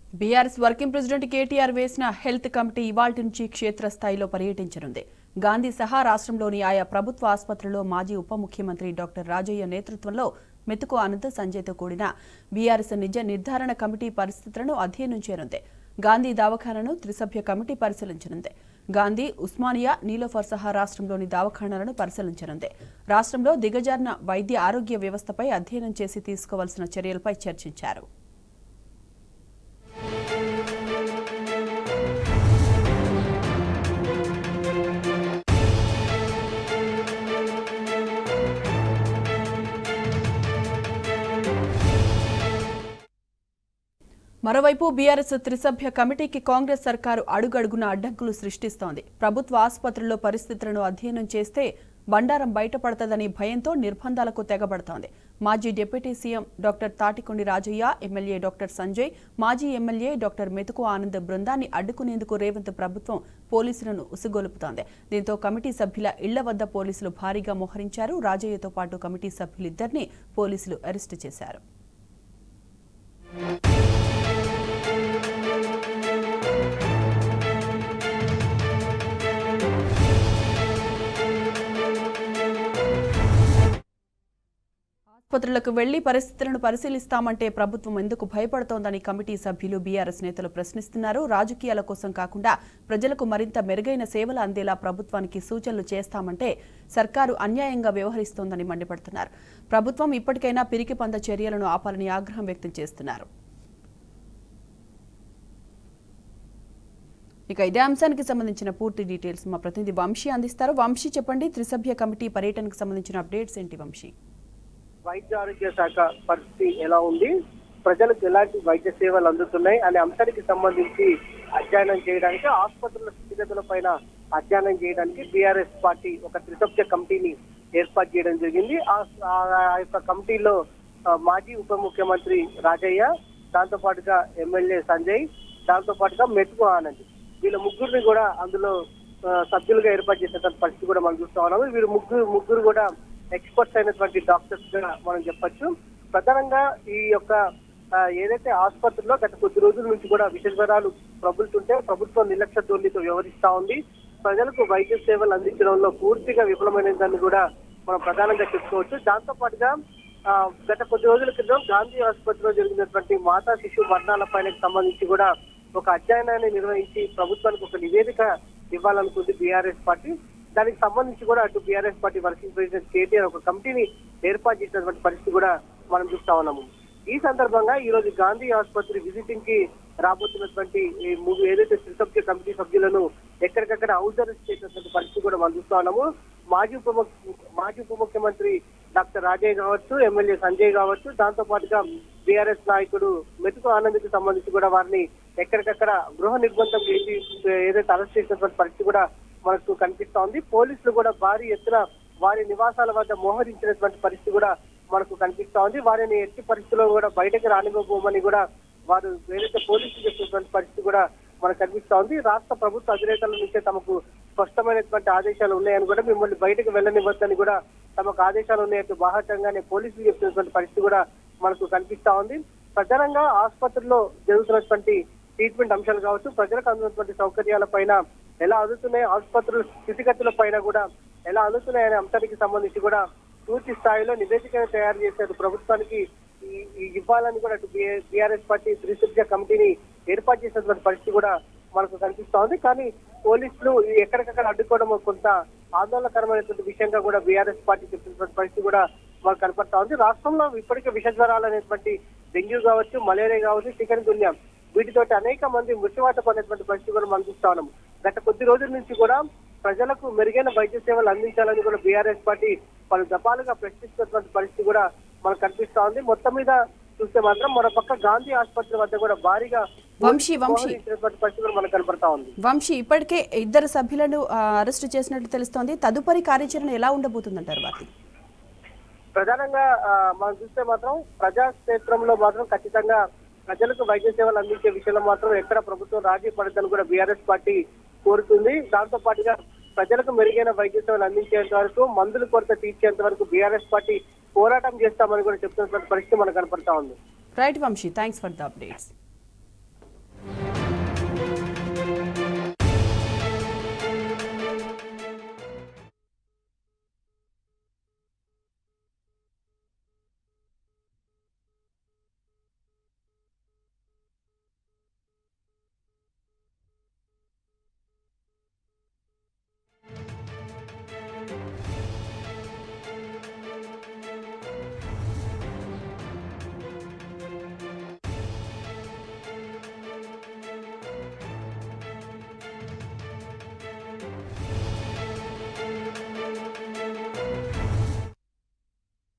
BRS working president KTR వేసిన health committee ఇవాల్టి నుంచి క్షేత్రస్థాయిలో పర్యటించనుంది. గాంధీ సహా రాష్ట్రంలోని ఆయా ప్రభుత్వ ఆసుపత్రుల్లో మాజీ ఉప ముఖ్యమంత్రి డాక్టర్ రాజయ్య నేతృత్వంలో మెతుకు ఆనంద్ సంజయ్తో కూడిన బీఆర్ఎస్ నిజ నిర్ధారణ కమిటీ పరిస్థితులను అధ్యయనం చేయనుంది. గాంధీ దవాఖానాను త్రిసభ్య కమిటీ పరిశీలించనుంది. గాంధీ, ఉస్మానియా, నీలోఫర్ సహా రాష్ట్రంలోని దవాఖానాలను పరిశీలించనుంది. రాష్ట్రంలో దిగజారిన వైద్య ఆరోగ్య వ్యవస్థపై అధ్యయనం చేసి తీసుకోవాల్సిన చర్యలపై చర్చించారు. మరోవైపు బీఆర్ఎస్ త్రిసభ్య కమిటీకి కాంగ్రెస్ సర్కారు అడుగడుగున అడ్డంకులు సృష్టిస్తోంది. ప్రభుత్వ ఆసుపత్రుల్లో పరిస్థితులను అధ్యయనం చేస్తే బండారం బయటపడతదని భయంతో నిర్బంధాలకు తెగబడుతోంది. మాజీ deputy CM doctor Thatikonda Rajaiah, MLA doctor Sanjay, మాజీ ఎమ్మెల్యే డాక్టర్ మెతుకు ఆనంద్ బృందాన్ని అడ్డుకునేందుకు రేవంత్ ప్రభుత్వం పోలీసులను ఉసుగొలుపుతోంది. దీంతో కమిటీ సభ్యుల ఇళ్ల వద్ద పోలీసులు భారీగా మోహరించారు. రాజయ్యతో పాటు కమిటీ సభ్యులిద్దరినీ పోలీసులు అరెస్టు చేశారు. ఆసుపత్రులకు వెళ్లి పరిస్థితులను పరిశీలిస్తామంటే ప్రభుత్వం ఎందుకు భయపడుతోందని కమిటీ సభ్యులు బీఆర్ఎస్ నేతలు ప్రశ్నిస్తున్నారు. రాజకీయాల కోసం కాకుండా ప్రజలకు మరింత మెరుగైన సేవలు అందేలా ప్రభుత్వానికి సూచనలు చేస్తామంటే సర్కారు అన్యాయంగా వ్యవహరిస్తోందని మండిపడుతున్నారు. ప్రభుత్వం ఇప్పటికైనా పిరికిపంద చర్యలను ఆపాలని ఆగ్రహం వ్యక్తం చేస్తున్నారు. ఇక ఇదే అంశానికి సంబంధించిన పూర్తి డీటెయిల్స్ మా ప్రతినిధి వంశీ అందిస్తారు. వంశీ, చెప్పండి, త్రిసభ్య కమిటీ పర్యటనకు సంబంధించిన అప్డేట్స్ ఏంటి వంశీ? వైద్య ఆరోగ్య శాఖ పరిస్థితి ఎలా ఉంది, ప్రజలకు ఎలాంటి వైద్య సేవలు అందుతున్నాయి అనే అంశానికి సంబంధించి అధ్యయనం చేయడానికి, ఆసుపత్రుల స్థితిగతుల పైన అధ్యయనం చేయడానికి బీఆర్ఎస్ పార్టీ ఒక త్రిసభ్య కమిటీని ఏర్పాటు చేయడం జరిగింది. ఆ యొక్క కమిటీలో మాజీ ఉప ముఖ్యమంత్రి రాజయ్య, దాంతో పాటుగా ఎమ్మెల్యే సంజయ్, దాంతో పాటుగా మెతుకు ఆనంద్, వీళ్ళ ముగ్గురిని కూడా అందులో సభ్యులుగా ఏర్పాటు చేసినటువంటి పరిస్థితి కూడా మనం చూస్తా ఉన్నాము. వీరు ముగ్గురు కూడా ఎక్స్పర్ట్స్ అయినటువంటి డాక్టర్స్ గా మనం చెప్పొచ్చు. ప్రధానంగా ఈ యొక్క ఏదైతే ఆసుపత్రిలో గత కొద్ది రోజుల నుంచి కూడా విష జ్వరాలు ప్రబలుతుంటే ప్రభుత్వం నిర్లక్ష్య ధోరణితో వ్యవహరిస్తా ఉంది. ప్రజలకు వైద్య సేవలు అందించడంలో పూర్తిగా విఫలమైనదని కూడా మనం ప్రధానంగా చెప్పుకోవచ్చు. దాంతో పాటుగా గత కొద్ది రోజుల క్రితం గాంధీ ఆసుపత్రిలో జరిగినటువంటి మాతా శిశు మరణాల పైన సంబంధించి కూడా ఒక అధ్యయనాన్ని నిర్వహించి ప్రభుత్వానికి ఒక నివేదిక ఇవ్వాలనుకుంది బీఆర్ఎస్ పార్టీ. దానికి సంబంధించి కూడా అటు BRS party working president KTR ఒక కమిటీని ఏర్పాటు చేసినటువంటి పరిస్థితి కూడా మనం చూస్తా ఉన్నాము. ఈ సందర్భంగా ఈ రోజు గాంధీ ఆసుపత్రి విజిటింగ్ కి రాబోతున్నటువంటి ఏదైతే త్రిసభ్య కమిటీ సభ్యులను ఎక్కడికక్కడ హౌస్ అరెస్ట్ చేసినటువంటి పరిస్థితి కూడా మనం చూస్తా ఉన్నాము. మాజీ ఉప ముఖ్యమంత్రి డాక్టర్ రాజయ్య కావచ్చు, ఎమ్మెల్యే సంజయ్ కావచ్చు, దాంతో పాటుగా బీఆర్ఎస్ నాయకుడు మెతుకు ఆనంద్కి సంబంధించి కూడా వారిని ఎక్కడికక్కడ గృహ నిర్బంధం చేసి ఏదైతే అరెస్ట్ చేసినటువంటి పరిస్థితి కూడా మనకు కనిపిస్తా ఉంది. పోలీసులు కూడా భారీ ఎత్తున వారి నివాసాల వద్ద మోహరించినటువంటి పరిస్థితి కూడా మనకు కనిపిస్తా ఉంది. వారిని ఎట్టి పరిస్థితుల్లో కూడా బయటకు రానివ్వబోమని కూడా వారు ఏదైతే పోలీసులు చెప్పినటువంటి పరిస్థితి కూడా మనకు కనిపిస్తా ఉంది. రాష్ట్ర ప్రభుత్వ అధినేతల నుంచే తమకు స్పష్టమైనటువంటి ఆదేశాలు ఉన్నాయని కూడా, మిమ్మల్ని బయటకు వెళ్ళనివ్వద్దని కూడా తమకు ఆదేశాలు ఉన్నాయంటూ బాహాటంగానే పోలీసులు చెప్పినటువంటి పరిస్థితి కూడా మనకు కనిపిస్తా ఉంది. ప్రధానంగా ఆసుపత్రిలో జరుగుతున్నటువంటి ట్రీట్మెంట్ అంశాలు కావచ్చు, ప్రజలకు అందుతున్నటువంటి సౌకర్యాల పైన ఎలా అందుతున్నాయి, ఆసుపత్రుల స్థితిగతుల పైన కూడా ఎలా అందుతున్నాయనే అంశానికి సంబంధించి కూడా పూర్తి స్థాయిలో నివేదికను తయారు చేసేది ప్రభుత్వానికి ఇవ్వాలని కూడా బీఆర్ఎస్ పార్టీ త్రిసభ్య కమిటీని ఏర్పాటు చేసినటువంటి పరిస్థితి కూడా మనకు కనిపిస్తా ఉంది. కానీ పోలీసులు ఎక్కడికక్కడ అడ్డుకోవడం కొంత ఆందోళనకరమైనటువంటి విషయంగా కూడా బీఆర్ఎస్ పార్టీ చెప్పినటువంటి పరిస్థితి కూడా మనకు కనపడతా ఉంది. రాష్ట్రంలో ఇప్పటికే విష జ్వరాలు అనేటువంటి డెంగ్యూ కావచ్చు, మలేరియా కావచ్చు, చికెన్ గున్యా, వీటితోటి అనేక మంది మృత్యువాత పడినటువంటి పరిస్థితి కూడా మనం చూస్తా ఉన్నాం. గత కొద్ది రోజుల నుంచి కూడా ప్రజలకు మెరుగైన వైద్య సేవలు అందించాలని కూడా బీఆర్ఎస్ పార్టీ పలు దఫాలుగా ప్రశ్నిస్తున్నటువంటి పరిస్థితి కూడా మనకు కనిపిస్తా ఉంది. మొత్తం మీద చూస్తే మాత్రం మరోపక్క గాంధీ ఆసుపత్రి వద్ద కూడా భారీగా పరిస్థితి కూడా మనకు కనపడతా ఉంది. వంశీ, ఇప్పటికే ఇద్దరు సభ్యులను అరెస్ట్ చేసినట్లు తెలుస్తోంది. తదుపరి కార్యాచరణ ఎలా ఉండబోతుందంటారు వాటి? ప్రధానంగా మనం చూస్తే మాత్రం ప్రజాక్షేత్రంలో మాత్రం ఖచ్చితంగా ప్రజలకు వైద్య సేవలు అందించే విషయంలో మాత్రం ఎక్కడ ప్రభుత్వం రాజీ పడదని కూడా బీఆర్ఎస్ పార్టీ కోరుతుంది. దాంతో పాటుగా ప్రజలకు మెరుగైన వైద్య సేవలు అందించేంత వరకు, మందుల కొరత తీర్చేంత వరకు బీఆర్ఎస్ పార్టీ పోరాటం చేస్తామని కూడా చెప్తున్నటువంటి పరిస్థితి మనకు కనపడతా ఉంది. Right Vamshi, thanks for the updates.